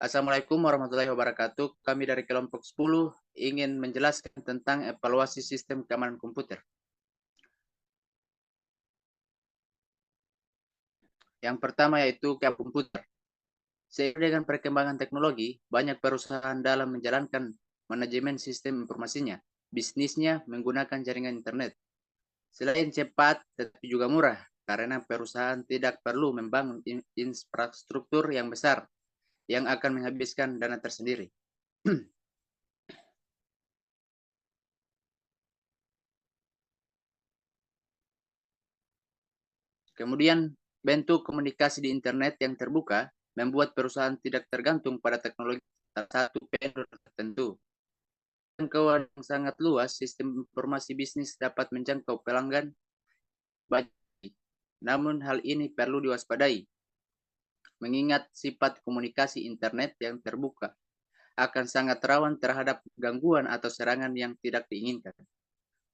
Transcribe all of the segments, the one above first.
Assalamualaikum warahmatullahi wabarakatuh. Kami dari kelompok 10 ingin menjelaskan tentang evaluasi sistem keamanan komputer. Yang pertama yaitu keamanan komputer. Seiring dengan perkembangan teknologi, banyak perusahaan dalam menjalankan manajemen sistem informasinya, bisnisnya menggunakan jaringan internet. Selain cepat, tetapi juga murah, karena perusahaan tidak perlu membangun infrastruktur yang besar yang akan menghabiskan dana tersendiri. Kemudian, bentuk komunikasi di internet yang terbuka membuat perusahaan tidak tergantung pada teknologi satu vendor tertentu. Jangkauan yang sangat luas, sistem informasi bisnis dapat menjangkau pelanggan banyak. Namun hal ini perlu diwaspadai, mengingat sifat komunikasi internet yang terbuka akan sangat rawan terhadap gangguan atau serangan yang tidak diinginkan.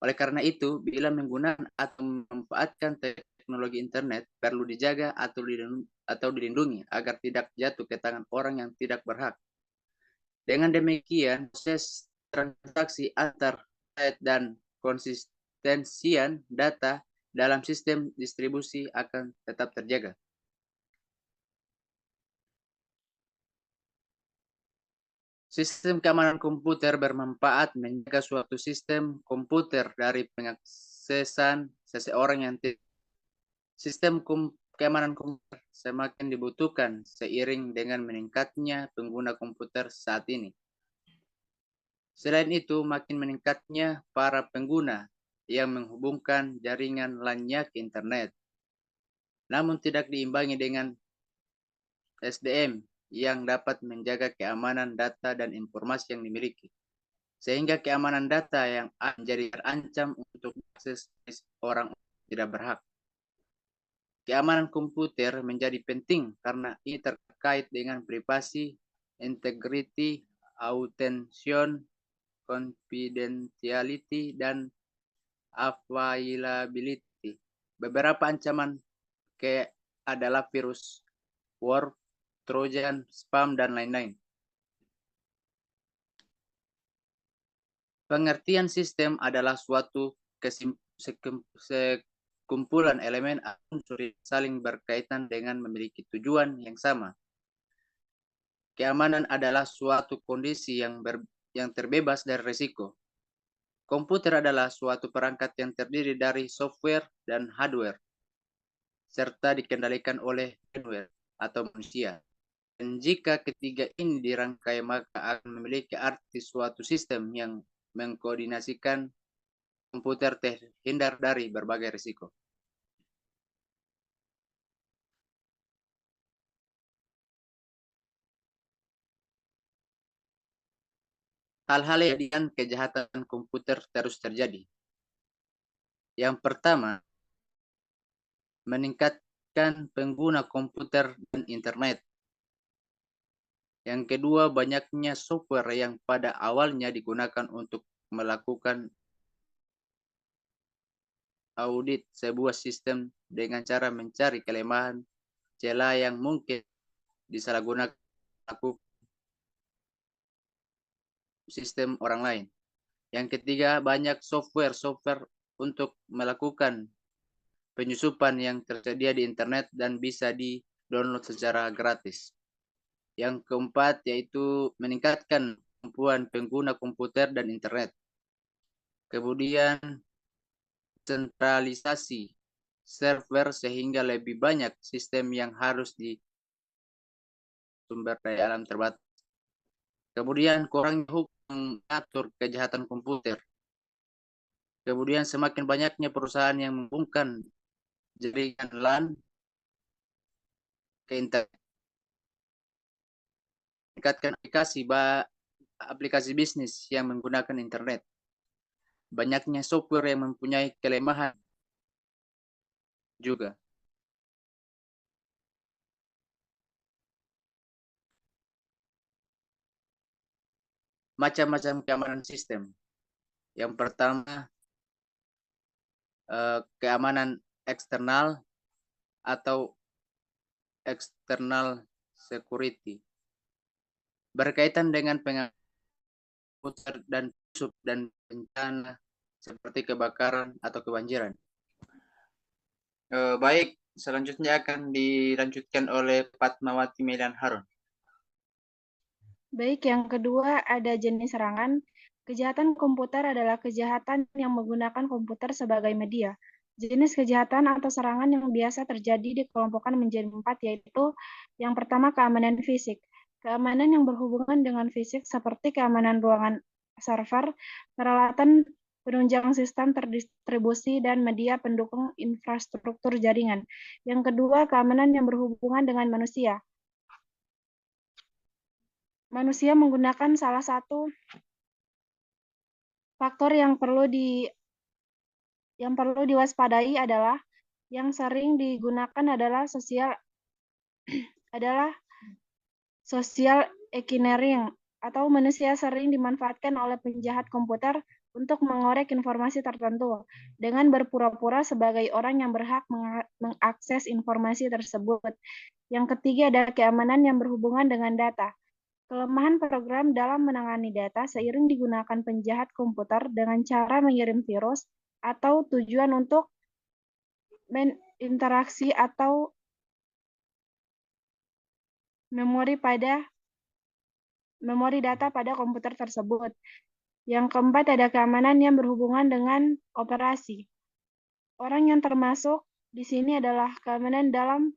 Oleh karena itu, bila menggunakan atau memanfaatkan teknologi internet perlu dijaga atau dilindungi agar tidak jatuh ke tangan orang yang tidak berhak. Dengan demikian, proses transaksi antar site dan konsistensian data dalam sistem distribusi akan tetap terjaga. Sistem keamanan komputer bermanfaat menjaga suatu sistem komputer dari pengaksesan seseorang yang tidak. Sistem keamanan komputer semakin dibutuhkan seiring dengan meningkatnya pengguna komputer saat ini. Selain itu, makin meningkatnya para pengguna yang menghubungkan jaringan LAN-nya ke internet, namun tidak diimbangi dengan SDM yang dapat menjaga keamanan data dan informasi yang dimiliki. Sehingga keamanan data yang menjadi terancam untuk akses orang tidak berhak. Keamanan komputer menjadi penting karena ini terkait dengan privasi, integrity, authentication, confidentiality, dan availability. Beberapa ancaman adalah virus, worm, trojan, spam, dan lain-lain. Pengertian sistem adalah suatu sekumpulan elemen unsur saling berkaitan dengan memiliki tujuan yang sama. Keamanan adalah suatu kondisi yang terbebas dari risiko. Komputer adalah suatu perangkat yang terdiri dari software dan hardware, serta dikendalikan oleh firmware atau manusia. Dan jika ketiga ini dirangkai, maka akan memiliki arti suatu sistem yang mengkoordinasikan komputer terhindar dari berbagai risiko. Hal-hal yang kejahatan komputer terus terjadi. Yang pertama, meningkatkan pengguna komputer dan internet. Yang kedua, banyaknya software yang pada awalnya digunakan untuk melakukan audit sebuah sistem dengan cara mencari kelemahan, celah yang mungkin disalahgunakan sistem orang lain. Yang ketiga, banyak software untuk melakukan penyusupan yang tersedia di internet dan bisa di-download secara gratis. Yang keempat yaitu meningkatkan kemampuan pengguna komputer dan internet. Kemudian sentralisasi server sehingga lebih banyak sistem yang harus di sumber daya alam terbatas. Kemudian kurangnya hukum mengatur kejahatan komputer. Kemudian semakin banyaknya perusahaan yang menghubungkan jaringan LAN ke internet. Meningkatkan aplikasi bisnis yang menggunakan internet. Banyaknya software yang mempunyai kelemahan juga. Macam-macam keamanan sistem. Yang pertama, keamanan eksternal atau external security. berkaitan dengan komputer dan bencana seperti kebakaran atau kebanjiran. Baik, selanjutnya akan dilanjutkan oleh Fatmawati Medan Harun. Baik, yang kedua ada jenis serangan. Kejahatan komputer adalah kejahatan yang menggunakan komputer sebagai media. Jenis kejahatan atau serangan yang biasa terjadi dikelompokkan menjadi 4, yaitu yang pertama keamanan fisik. Keamanan yang berhubungan dengan fisik seperti keamanan ruangan server, peralatan penunjang sistem terdistribusi, dan media pendukung infrastruktur jaringan. Yang kedua, keamanan yang berhubungan dengan manusia. Manusia menggunakan salah satu faktor yang perlu diwaspadai adalah yang sering digunakan adalah social engineering, atau manusia sering dimanfaatkan oleh penjahat komputer untuk mengorek informasi tertentu dengan berpura-pura sebagai orang yang berhak mengakses informasi tersebut. Yang ketiga ada keamanan yang berhubungan dengan data. Kelemahan program dalam menangani data seiring digunakan penjahat komputer dengan cara mengirim virus atau tujuan untuk interaksi atau memori data pada komputer tersebut. Yang keempat ada keamanan yang berhubungan dengan operasi. Orang yang termasuk di sini adalah keamanan dalam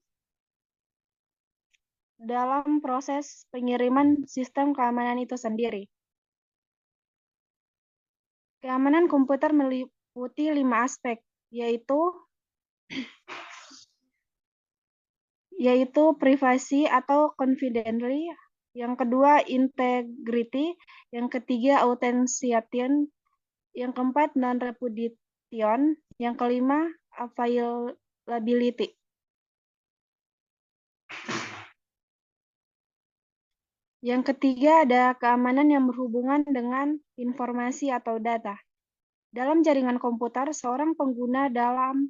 proses pengiriman sistem keamanan itu sendiri. Keamanan komputer meliputi 5 aspek, yaitu privasi atau confidentiality, yang kedua integrity, yang ketiga authentication, yang keempat non-repudiation, yang kelima availability. Yang ketiga ada keamanan yang berhubungan dengan informasi atau data. Dalam jaringan komputer, seorang pengguna dalam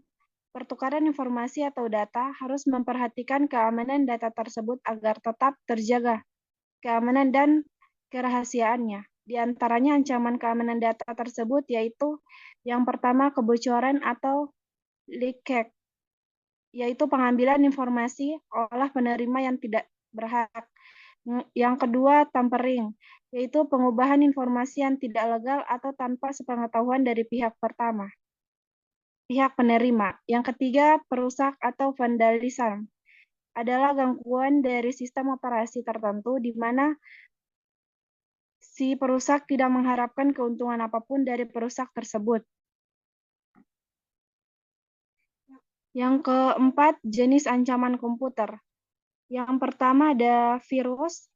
pertukaran informasi atau data harus memperhatikan keamanan data tersebut agar tetap terjaga keamanan dan kerahasiaannya. Di antaranya ancaman keamanan data tersebut yaitu yang pertama kebocoran atau leakage, yaitu pengambilan informasi oleh penerima yang tidak berhak. Yang kedua, tampering, yaitu pengubahan informasi yang tidak legal atau tanpa sepengetahuan dari pihak penerima. Yang ketiga, perusak atau vandalisme, adalah gangguan dari sistem operasi tertentu di mana si perusak tidak mengharapkan keuntungan apapun dari perusak tersebut. Yang keempat, jenis ancaman komputer. Yang pertama ada virus.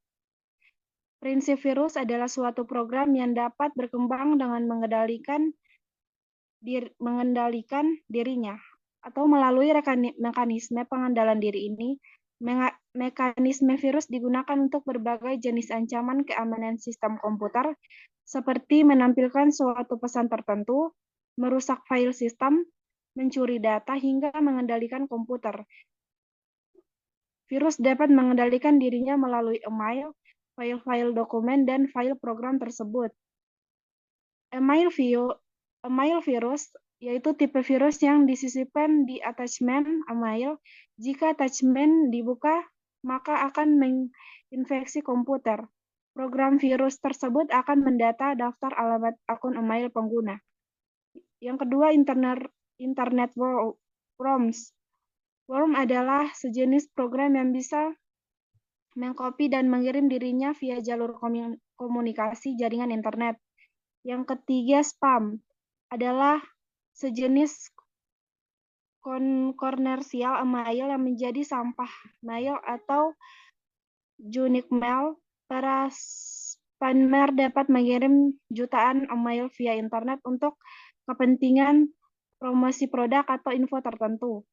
Prinsip virus adalah suatu program yang dapat berkembang dengan mengendalikan dirinya, atau melalui mekanisme pengendalian diri ini. Mekanisme virus digunakan untuk berbagai jenis ancaman keamanan sistem komputer, seperti menampilkan suatu pesan tertentu, merusak file sistem, mencuri data, hingga mengendalikan komputer. Virus dapat mengendalikan dirinya melalui email, file-file dokumen, dan file program tersebut. Email virus yaitu tipe virus yang disisipkan di attachment email. Jika attachment dibuka, maka akan menginfeksi komputer. Program virus tersebut akan mendata daftar alamat akun email pengguna. Yang kedua, internet worms. Worm adalah sejenis program yang bisa mengcopy dan mengirim dirinya via jalur komunikasi jaringan internet. Yang ketiga, spam adalah sejenis komersial email yang menjadi sampah mail atau junk mail. Para spammer dapat mengirim jutaan email via internet untuk kepentingan promosi produk atau info tertentu.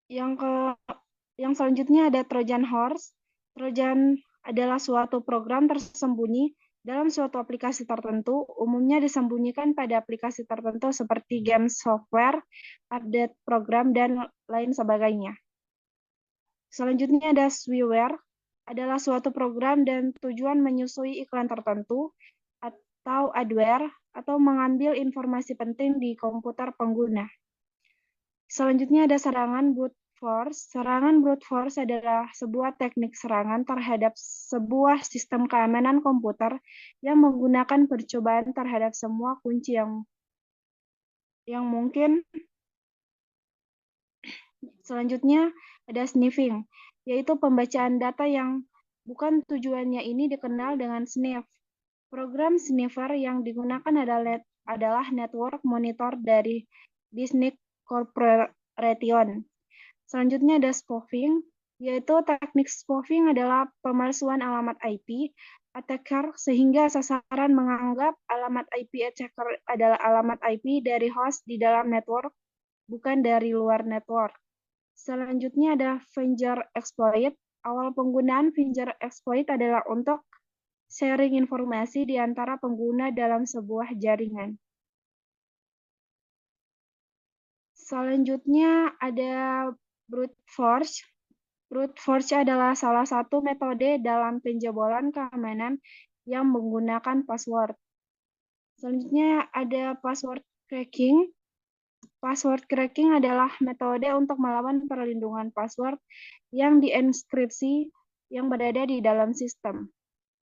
Yang selanjutnya ada Trojan Horse. Trojan adalah suatu program tersembunyi dalam suatu aplikasi tertentu, umumnya disembunyikan pada aplikasi tertentu seperti game software, update program, dan lain sebagainya. Selanjutnya ada spyware, adalah suatu program dan tujuan menyusui iklan tertentu atau adware atau mengambil informasi penting di komputer pengguna. Selanjutnya ada serangan brute force. Serangan brute force adalah sebuah teknik serangan terhadap sebuah sistem keamanan komputer yang menggunakan percobaan terhadap semua kunci yang mungkin. Selanjutnya ada sniffing, yaitu pembacaan data yang bukan tujuannya ini dikenal dengan sniff. Program sniffer yang digunakan adalah network monitor dari Disney Corporation. Selanjutnya ada spoofing, yaitu teknik spoofing adalah pemalsuan alamat IP attacker sehingga sasaran menganggap alamat IP attacker adalah alamat IP dari host di dalam network, bukan dari luar network. Selanjutnya ada finger exploit. Awal penggunaan finger exploit adalah untuk sharing informasi di antara pengguna dalam sebuah jaringan. Selanjutnya ada brute force. Brute force adalah salah satu metode dalam penjebolan keamanan yang menggunakan password. Selanjutnya ada password cracking. Password cracking adalah metode untuk melawan perlindungan password yang dienkripsi yang berada di dalam sistem.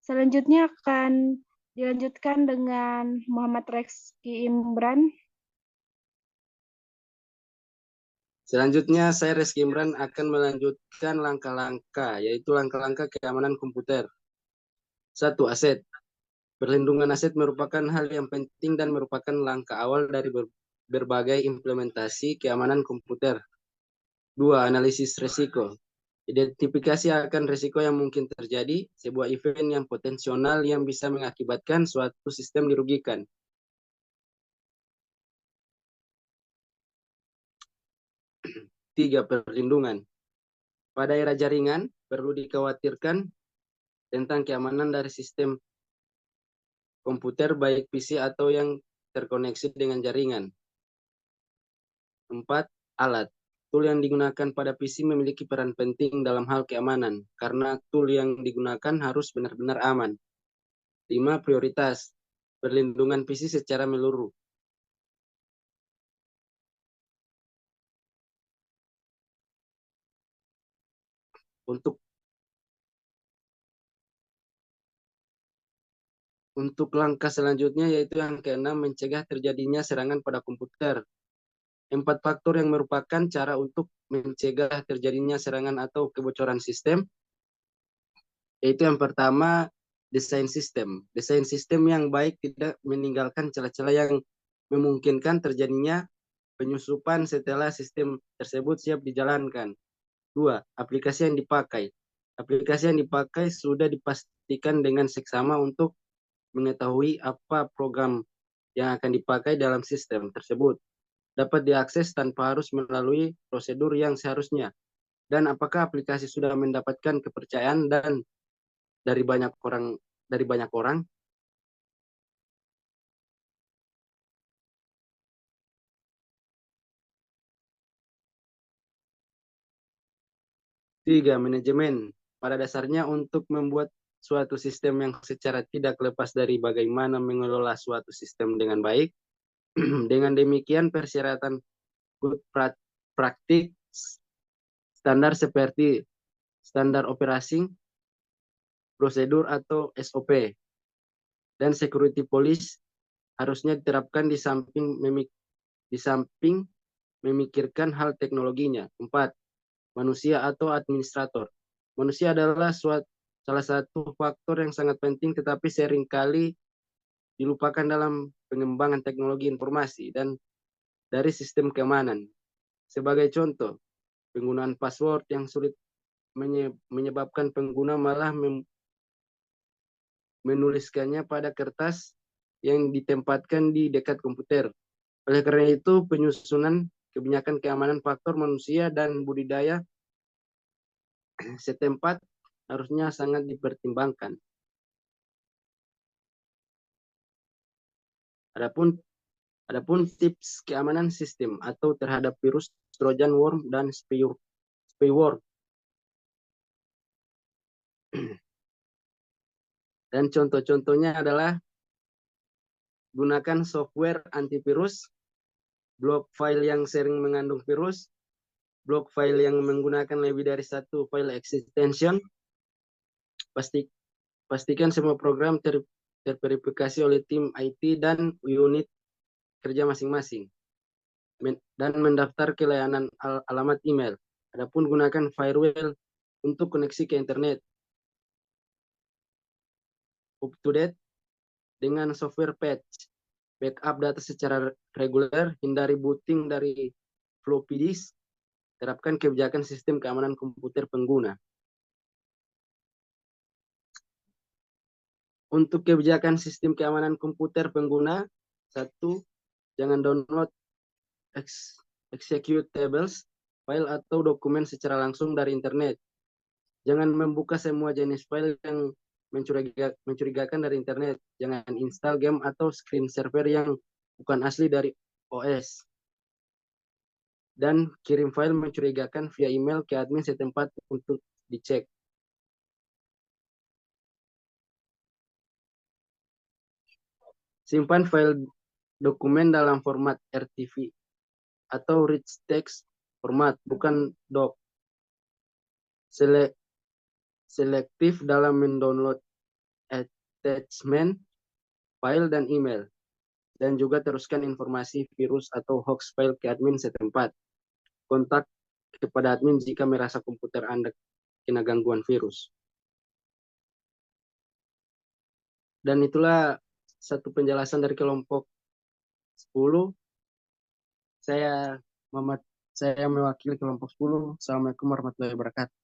Selanjutnya akan dilanjutkan dengan Muhammad Reski Imran. Selanjutnya, saya Reski Imran akan melanjutkan langkah-langkah, yaitu langkah-langkah keamanan komputer. 1. Aset. Perlindungan aset merupakan hal yang penting dan merupakan langkah awal dari berbagai implementasi keamanan komputer. 2. Analisis risiko. Identifikasi akan risiko yang mungkin terjadi, sebuah event yang potensial yang bisa mengakibatkan suatu sistem dirugikan. 3. Perlindungan. Pada era jaringan, perlu dikhawatirkan tentang keamanan dari sistem komputer baik PC atau yang terkoneksi dengan jaringan. 4. Alat. Tool yang digunakan pada PC memiliki peran penting dalam hal keamanan, karena tool yang digunakan harus benar-benar aman. 5. Prioritas. Perlindungan PC secara menyeluruh. Untuk langkah selanjutnya yaitu yang keenam, mencegah terjadinya serangan pada komputer. 4 faktor yang merupakan cara untuk mencegah terjadinya serangan atau kebocoran sistem, yaitu yang pertama, desain sistem. Desain sistem yang baik tidak meninggalkan celah-celah yang memungkinkan terjadinya penyusupan setelah sistem tersebut siap dijalankan. 2. Aplikasi yang dipakai. Aplikasi yang dipakai sudah dipastikan dengan seksama untuk mengetahui apa program yang akan dipakai dalam sistem tersebut, dapat diakses tanpa harus melalui prosedur yang seharusnya, dan apakah aplikasi sudah mendapatkan kepercayaan dan dari banyak orang. 3. Manajemen. Pada dasarnya untuk membuat suatu sistem yang secara tidak lepas dari bagaimana mengelola suatu sistem dengan baik. Dengan demikian persyaratan good practice standar seperti standar operasi, prosedur atau SOP, dan security policy harusnya diterapkan di samping memikirkan hal teknologinya. 4. Manusia atau administrator. Manusia adalah salah satu faktor yang sangat penting tetapi seringkali dilupakan dalam pengembangan teknologi informasi dan dari sistem keamanan. Sebagai contoh, penggunaan password yang sulit menyebabkan pengguna malah menuliskannya pada kertas yang ditempatkan di dekat komputer. Oleh karena itu, penyusunan kebijakan keamanan faktor manusia dan budidaya setempat harusnya sangat dipertimbangkan. Adapun tips keamanan sistem atau terhadap virus, Trojan worm, dan spyware. Dan contoh-contohnya adalah gunakan software antivirus, blok file yang sering mengandung virus, blok file yang menggunakan lebih dari satu file extension. Pastikan semua program terverifikasi oleh tim IT dan unit kerja masing-masing. Dan mendaftar ke layanan alamat email. Adapun gunakan firewall untuk koneksi ke internet. Up to date dengan software patch. Backup data secara reguler, hindari booting dari floppy disk. Terapkan kebijakan sistem keamanan komputer pengguna. Untuk kebijakan sistem keamanan komputer pengguna, 1. Jangan download executables, file atau dokumen secara langsung dari internet. Jangan membuka semua jenis file yang mencurigakan dari internet. Jangan install game atau screen server yang bukan asli dari OS. Dan kirim file mencurigakan via email ke admin setempat untuk dicek. Simpan file dokumen dalam format RTV atau rich text format, bukan doc. Selektif dalam mendownload attachment, file, dan email. Dan juga teruskan informasi virus atau hoax file ke admin setempat. Kontak kepada admin jika merasa komputer Anda kena gangguan virus. Dan itulah satu penjelasan dari kelompok 10. Saya mewakili kelompok 10. Assalamualaikum warahmatullahi wabarakatuh.